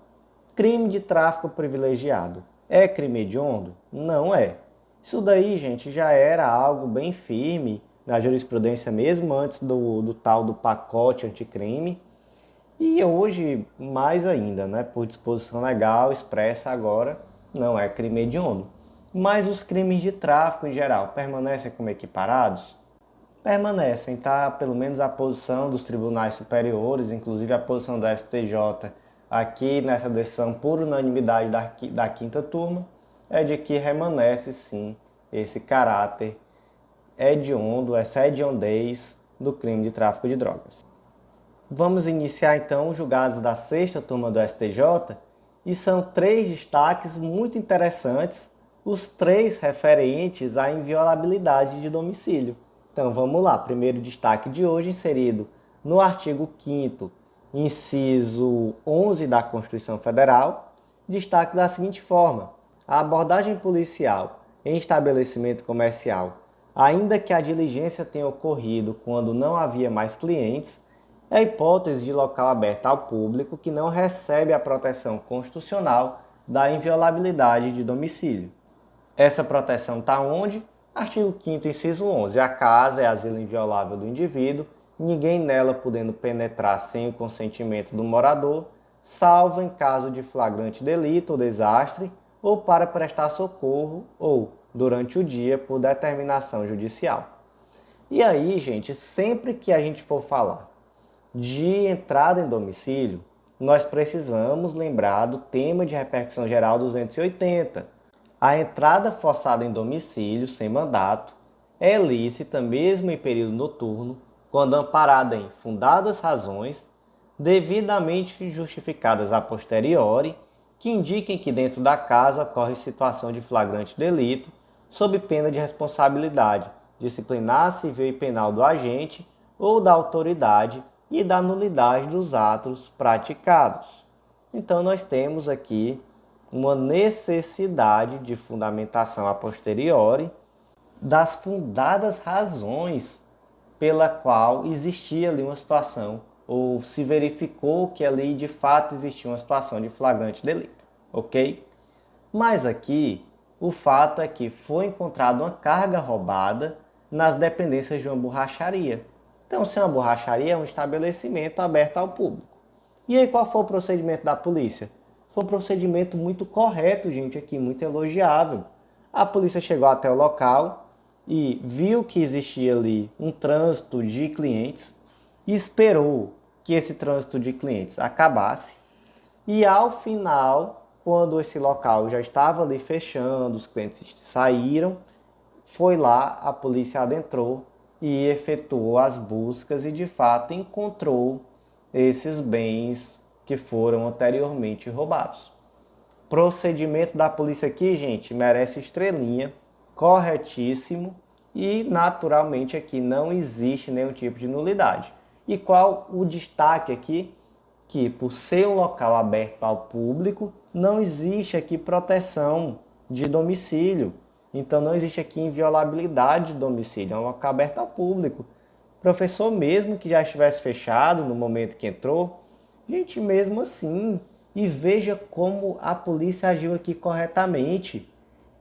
crime de tráfico privilegiado é crime hediondo? Não é. Isso daí, gente, já era algo bem firme na jurisprudência mesmo antes do tal do pacote anticrime. E hoje, mais ainda, né, por disposição legal expressa agora, não é crime hediondo. Mas os crimes de tráfico em geral permanecem como equiparados? Permanecem, tá? Pelo menos a posição dos tribunais superiores, inclusive a posição da STJ aqui nessa decisão por unanimidade da quinta turma, é de que permanece sim esse caráter hediondo, essa hediondez do crime de tráfico de drogas. Vamos iniciar então os julgados da sexta turma do STJ e são 3 destaques muito interessantes, os 3 referentes à inviolabilidade de domicílio. Então vamos lá, primeiro destaque de hoje inserido no artigo 5º, inciso 11 da Constituição Federal, destaque da seguinte forma: a abordagem policial em estabelecimento comercial, ainda que a diligência tenha ocorrido quando não havia mais clientes, é a hipótese de local aberto ao público que não recebe a proteção constitucional da inviolabilidade de domicílio. Essa proteção está onde? Artigo 5º, inciso 11. A casa é asilo inviolável do indivíduo, ninguém nela podendo penetrar sem o consentimento do morador, salvo em caso de flagrante delito ou desastre, ou para prestar socorro, ou, durante o dia, por determinação judicial. E aí, gente, sempre que a gente for falar de entrada em domicílio, nós precisamos lembrar do tema de repercussão geral 280. A entrada forçada em domicílio sem mandato é lícita mesmo em período noturno, quando amparada em fundadas razões, devidamente justificadas a posteriori, que indiquem que dentro da casa ocorre situação de flagrante delito, sob pena de responsabilidade disciplinar, civil e penal do agente ou da autoridade e da nulidade dos atos praticados. Então nós temos aqui uma necessidade de fundamentação a posteriori das fundadas razões pela qual existia ali uma situação ou se verificou que ali de fato existia uma situação de flagrante delito, ok? Mas aqui o fato é que foi encontrada uma carga roubada nas dependências de uma borracharia. Então, se é uma borracharia, é um estabelecimento aberto ao público. E aí, qual foi o procedimento da polícia? Foi um procedimento muito correto, gente, aqui, muito elogiável. A polícia chegou até o local e viu que existia ali um trânsito de clientes e esperou que esse trânsito de clientes acabasse. E ao final, quando esse local já estava ali fechando, os clientes saíram, foi lá, a polícia adentrou e efetuou as buscas e de fato encontrou esses bens que foram anteriormente roubados. Procedimento da polícia aqui, gente, merece estrelinha, corretíssimo e naturalmente aqui não existe nenhum tipo de nulidade. E qual o destaque aqui? Que por ser um local aberto ao público, não existe aqui proteção de domicílio. Então não existe aqui inviolabilidade de domicílio, é um local aberto ao público. Professor mesmo que já estivesse fechado no momento que entrou, gente, mesmo assim, e veja como a polícia agiu aqui corretamente.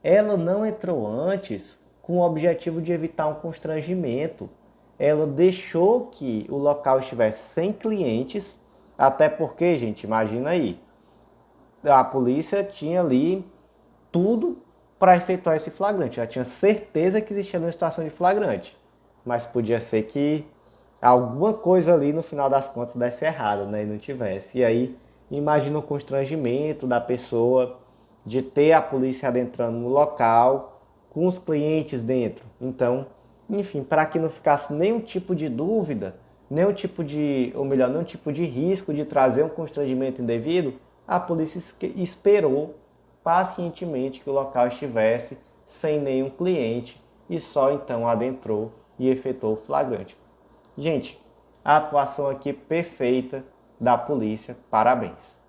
Ela não entrou antes com o objetivo de evitar um constrangimento. Ela deixou que o local estivesse sem clientes, até porque, gente, imagina aí, a polícia tinha ali tudo para efetuar esse flagrante. Já tinha certeza que existia uma situação de flagrante, mas podia ser que alguma coisa ali no final das contas desse errado, né? E não tivesse. E aí, imagina o constrangimento da pessoa de ter a polícia adentrando no local com os clientes dentro. Então, enfim, para que não ficasse nenhum tipo de dúvida, nenhum tipo de risco de trazer um constrangimento indevido, a polícia esperou pacientemente que o local estivesse sem nenhum cliente e só então adentrou e efetuou o flagrante. Gente, a atuação aqui perfeita da polícia, parabéns.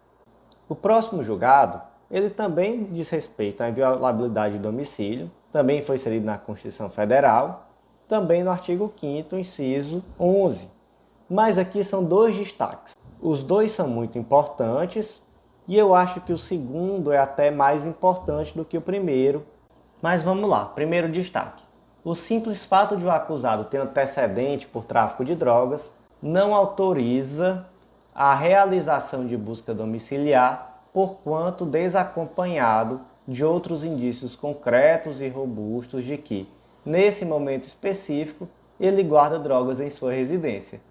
O próximo julgado ele também diz respeito à inviolabilidade de domicílio, também foi inserido na Constituição Federal, também no artigo 5º, inciso 11. Mas aqui são dois destaques. Os dois são muito importantes e eu acho que o segundo é até mais importante do que o primeiro. Mas vamos lá, primeiro destaque. O simples fato de o acusado ter antecedente por tráfico de drogas não autoriza a realização de busca domiciliar, porquanto desacompanhado de outros indícios concretos e robustos de que, nesse momento específico, ele guarda drogas em sua residência.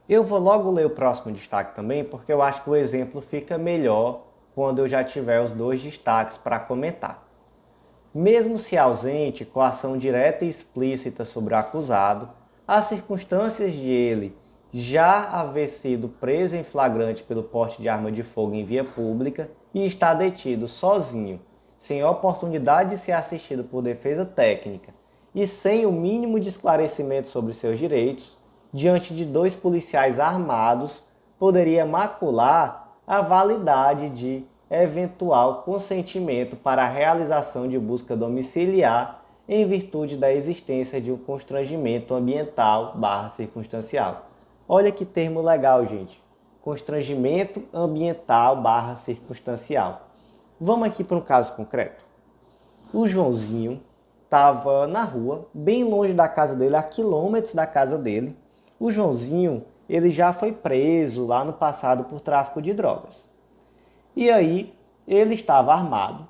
Eu vou logo ler o próximo destaque também, porque eu acho que o exemplo fica melhor quando eu já tiver os dois destaques para comentar. Mesmo se ausente coação direta e explícita sobre o acusado, as circunstâncias de ele já haver sido preso em flagrante pelo porte de arma de fogo em via pública e estar detido sozinho, sem oportunidade de ser assistido por defesa técnica e sem o mínimo de esclarecimento sobre seus direitos, diante de dois policiais armados, poderia macular a validade de eventual consentimento para a realização de busca domiciliar em virtude da existência de um constrangimento ambiental circunstancial. Olha que termo legal, gente. Constrangimento ambiental circunstancial. Vamos aqui para um caso concreto. O Joãozinho estava na rua, bem longe da casa dele, a quilômetros da casa dele. O Joãozinho, ele já foi preso lá no passado por tráfico de drogas. E aí, ele estava armado,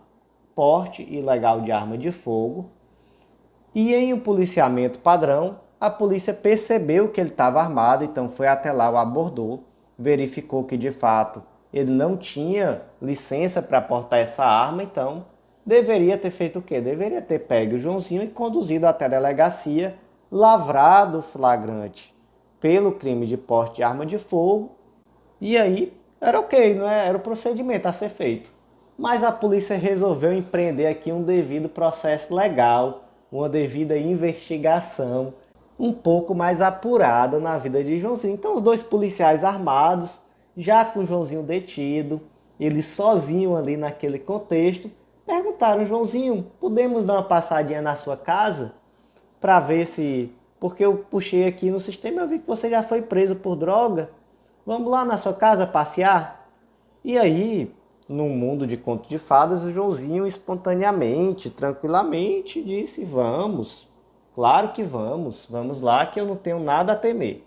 porte ilegal de arma de fogo, e em um policiamento padrão, a polícia percebeu que ele estava armado, então foi até lá, o abordou, verificou que de fato ele não tinha licença para portar essa arma, então deveria ter feito o quê? Deveria ter pego o Joãozinho e conduzido até a delegacia, lavrado o flagrante pelo crime de porte de arma de fogo, e aí era ok, não é? Era o procedimento a ser feito. Mas a polícia resolveu empreender aqui um devido processo legal, uma devida investigação um pouco mais apurada na vida de Joãozinho. Então os dois policiais armados, já com o Joãozinho detido, ele sozinho ali naquele contexto, perguntaram: Joãozinho, podemos dar uma passadinha na sua casa para ver se... Porque eu puxei aqui no sistema e eu vi que você já foi preso por droga. Vamos lá na sua casa passear? E aí, num mundo de conto de fadas, o Joãozinho espontaneamente, tranquilamente disse: vamos, claro que vamos lá que eu não tenho nada a temer.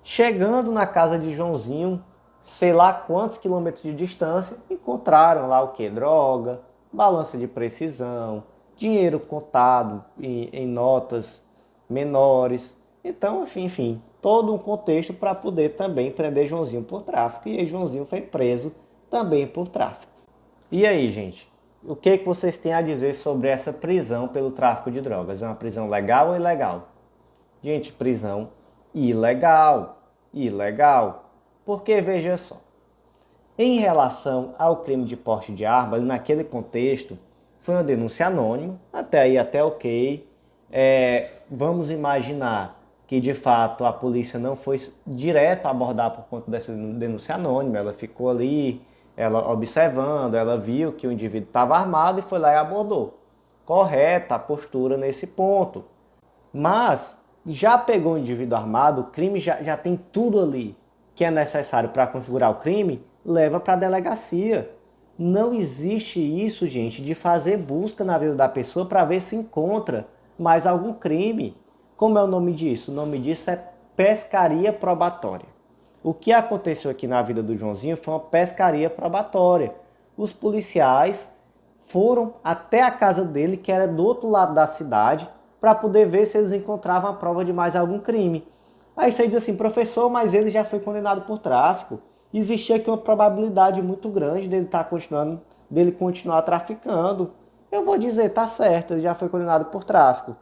Chegando na casa de Joãozinho, sei lá quantos quilômetros de distância, encontraram lá o que? Droga, balança de precisão, dinheiro contado em notas menores. Então, enfim, todo um contexto para poder também prender Joãozinho por tráfico. E aí Joãozinho foi preso também por tráfico. E aí, gente? O que vocês têm a dizer sobre essa prisão pelo tráfico de drogas? É uma prisão legal ou ilegal? Gente, prisão ilegal. Ilegal. Porque, veja só, em relação ao crime de porte de arma, naquele contexto, foi uma denúncia anônima, até aí até ok. Vamos imaginar que de fato a polícia não foi direto abordar por conta dessa denúncia anônima, ela ficou ali, ela observando, ela viu que o indivíduo estava armado e foi lá e abordou. Correta a postura nesse ponto. Mas já pegou o indivíduo armado, o crime já tem tudo ali que é necessário para configurar o crime, leva para a delegacia. Não existe isso, gente, de fazer busca na vida da pessoa para ver se encontra mais algum crime. Como é o nome disso? O nome disso é pescaria probatória. O que aconteceu aqui na vida do Joãozinho foi uma pescaria probatória. Os policiais foram até a casa dele, que era do outro lado da cidade, para poder ver se eles encontravam a prova de mais algum crime. Aí você diz assim: professor, mas ele já foi condenado por tráfico. Existia aqui uma probabilidade muito grande dele continuar traficando. Eu vou dizer, tá certo, ele já foi condenado por tráfico.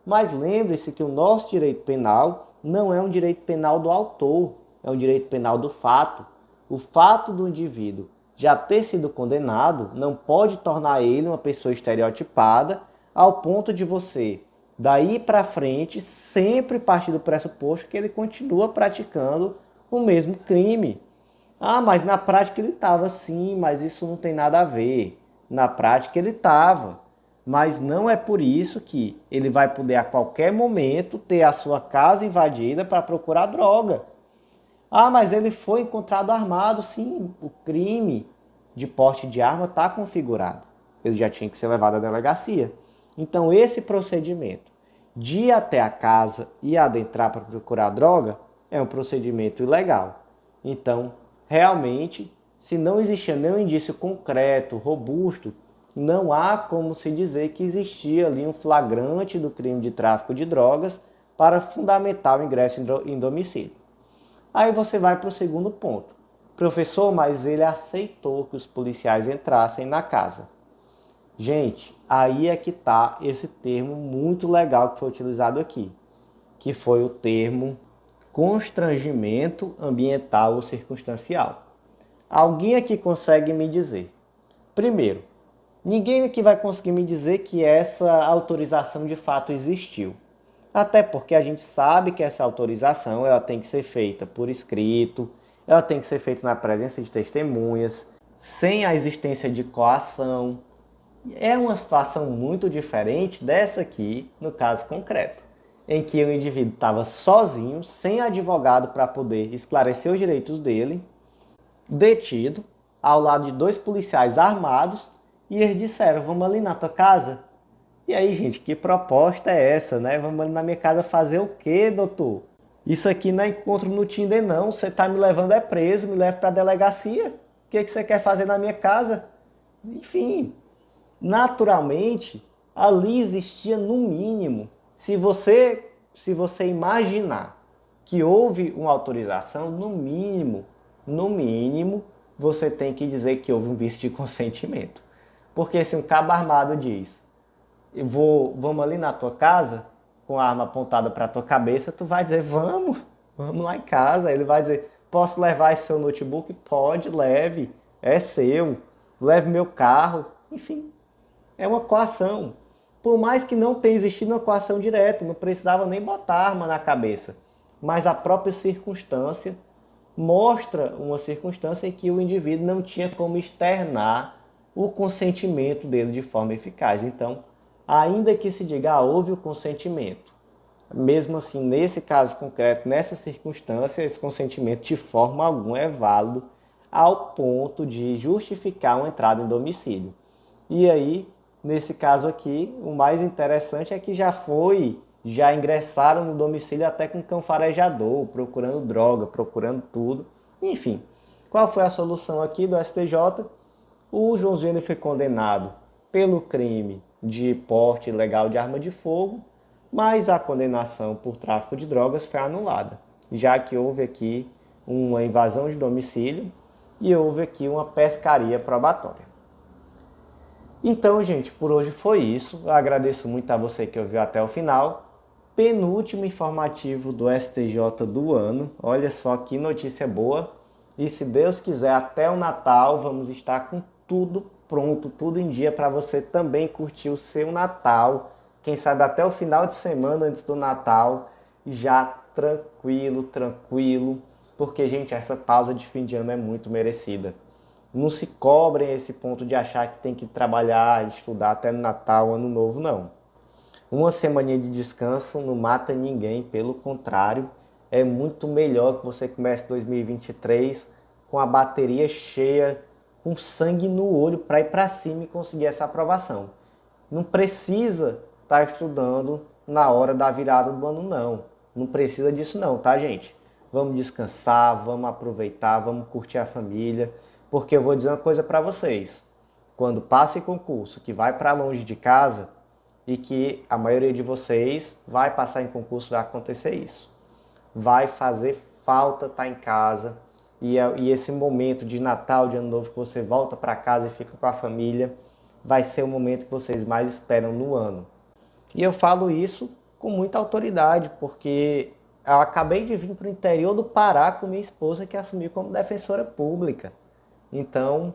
Mas lembre-se que o nosso direito penal não é um direito penal do autor, é um direito penal do fato. O fato do indivíduo já ter sido condenado não pode tornar ele uma pessoa estereotipada ao ponto de você, daí para frente, sempre partir do pressuposto que ele continua praticando o mesmo crime. Ah, mas na prática ele estava sim, mas isso não tem nada a ver. Na prática ele estava, mas não é por isso que ele vai poder a qualquer momento ter a sua casa invadida para procurar droga. Ah, mas ele foi encontrado armado, sim, o crime de porte de arma está configurado. Ele já tinha que ser levado à delegacia. Então esse procedimento de ir até a casa e adentrar para procurar droga é um procedimento ilegal. Então, realmente, se não existia nenhum indício concreto, robusto, não há como se dizer que existia ali um flagrante do crime de tráfico de drogas para fundamentar o ingresso em domicílio. Aí você vai para o segundo ponto. Professor, mas ele aceitou que os policiais entrassem na casa. Gente, aí é que está esse termo muito legal que foi utilizado aqui, que foi o termo constrangimento ambiental ou circunstancial. Alguém aqui consegue me dizer? Primeiro, ninguém aqui vai conseguir me dizer que essa autorização de fato existiu. Até porque a gente sabe que essa autorização ela tem que ser feita por escrito, ela tem que ser feita na presença de testemunhas, sem a existência de coação. É uma situação muito diferente dessa aqui, no caso concreto, em que o indivíduo estava sozinho, sem advogado para poder esclarecer os direitos dele, detido, ao lado de dois policiais armados, e eles disseram: vamos ali na tua casa? E aí, gente, que proposta é essa, né? Vamos ali na minha casa fazer o quê, doutor? Isso aqui não é encontro no Tinder, não. Você tá me levando é preso, me leva para a delegacia. O que você quer fazer na minha casa? Enfim, naturalmente, ali existia no mínimo, se você imaginar que houve uma autorização, no mínimo, você tem que dizer que houve um vício de consentimento. Porque se um cabo armado diz: vamos ali na tua casa, com a arma apontada para a tua cabeça, tu vai dizer: vamos lá em casa. Ele vai dizer: posso levar esse seu notebook? Pode, leve, é seu, leve meu carro. Enfim, é uma coação. Por mais que não tenha existido uma coação direta, não precisava nem botar arma na cabeça. Mas a própria circunstância mostra uma circunstância em que o indivíduo não tinha como externar o consentimento dele de forma eficaz. Então, ainda que se diga, houve o consentimento, mesmo assim, nesse caso concreto, nessa circunstância, esse consentimento de forma alguma é válido ao ponto de justificar uma entrada em domicílio. E aí, nesse caso aqui, o mais interessante é que já ingressaram no domicílio até com cão farejador, procurando droga, procurando tudo. Enfim, qual foi a solução aqui do STJ? O Joãozinho ele foi condenado pelo crime de porte ilegal de arma de fogo, mas a condenação por tráfico de drogas foi anulada, já que houve aqui uma invasão de domicílio e houve aqui uma pescaria probatória. Então, gente, por hoje foi isso. Eu agradeço muito a você que ouviu até o final. Penúltimo informativo do STJ do ano. Olha só que notícia boa. E se Deus quiser, até o Natal vamos estar com tudo pronto, tudo em dia para você também curtir o seu Natal. Quem sabe até o final de semana antes do Natal, já tranquilo, tranquilo. Porque, gente, essa pausa de fim de ano é muito merecida. Não se cobrem esse ponto de achar que tem que trabalhar, estudar até no Natal, Ano Novo, não. Uma semaninha de descanso não mata ninguém, pelo contrário, é muito melhor que você comece 2023 com a bateria cheia, com sangue no olho para ir para cima e conseguir essa aprovação. Não precisa estar estudando na hora da virada do ano, não. Não precisa disso não, tá, gente? Vamos descansar, vamos aproveitar, vamos curtir a família. Porque eu vou dizer uma coisa para vocês. Quando passa em concurso que vai para longe de casa e que a maioria de vocês vai passar em concurso, vai acontecer isso. Vai fazer falta estar em casa e esse momento de Natal, de Ano Novo que você volta para casa e fica com a família, vai ser o momento que vocês mais esperam no ano. E eu falo isso com muita autoridade, porque eu acabei de vir para o interior do Pará com minha esposa que assumiu como defensora pública. Então,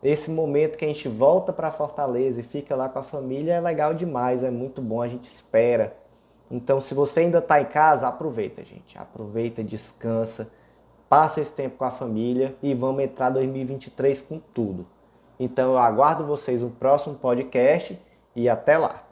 esse momento que a gente volta para Fortaleza e fica lá com a família é legal demais, é muito bom, a gente espera. Então, se você ainda está em casa, aproveita, gente. Aproveita, descansa, passa esse tempo com a família e vamos entrar 2023 com tudo. Então eu aguardo vocês no próximo podcast e até lá!